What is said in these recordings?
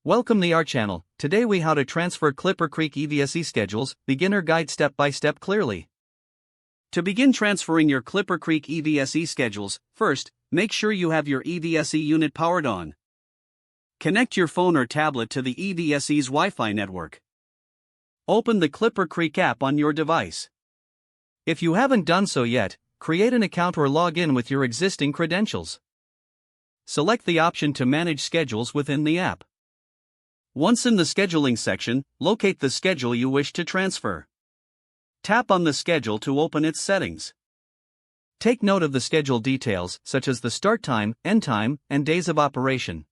Welcome to our channel. Today we how to transfer ClipperCreek EVSE schedules, beginner guide step by step clearly. To begin transferring your ClipperCreek EVSE schedules, first, make sure you have your EVSE unit powered on. Connect your phone or tablet to the EVSE's Wi-Fi network. Open the ClipperCreek app on your device. If you haven't done so yet, create an account or log in with your existing credentials. Select the option to manage schedules within the app. Once in the scheduling section, locate the schedule you wish to transfer. Tap on the schedule to open its settings. Take note of the schedule details such as the start time, end time, and days of operation.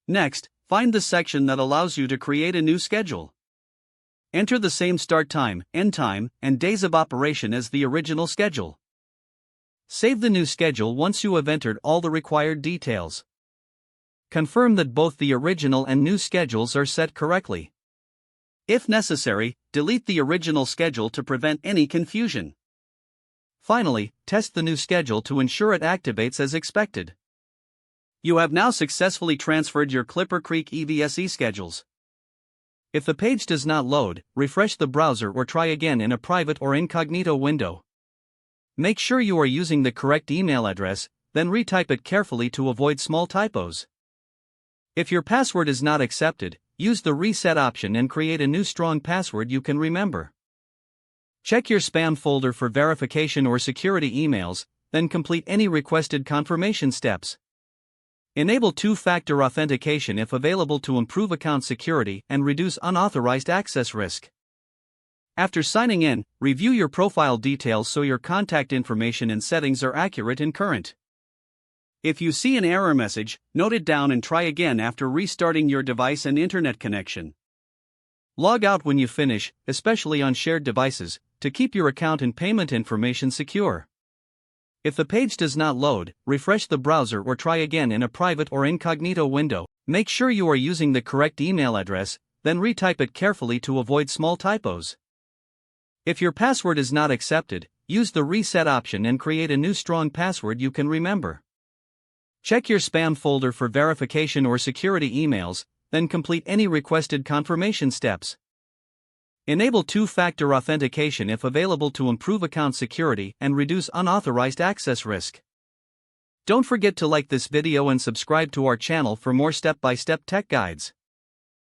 Next, find the section that allows you to create a new schedule. Enter the same start time, end time, and days of operation as the original schedule. Save the new schedule once you have entered all the required details. Confirm that both the original and new schedules are set correctly. If necessary, delete the original schedule to prevent any confusion. Finally, test the new schedule to ensure it activates as expected. You have now successfully transferred your ClipperCreek EVSE schedules. If the page does not load, refresh the browser or try again in a private or incognito window. Make sure you are using the correct email address, then retype it carefully to avoid small typos. If your password is not accepted, use the reset option and create a new strong password you can remember. Check your spam folder for verification or security emails, then complete any requested confirmation steps. Enable two-factor authentication if available to improve account security and reduce unauthorized access risk. After signing in, review your profile details so your contact information and settings are accurate and current. If you see an error message, note it down and try again after restarting your device and internet connection. Log out when you finish, especially on shared devices, to keep your account and payment information secure. If the page does not load, refresh the browser or try again in a private or incognito window. Make sure you are using the correct email address, then retype it carefully to avoid small typos. If your password is not accepted, use the reset option and create a new strong password you can remember. Check your spam folder for verification or security emails, then complete any requested confirmation steps. Enable two-factor authentication if available to improve account security and reduce unauthorized access risk. Don't forget to like this video and subscribe to our channel for more step-by-step tech guides.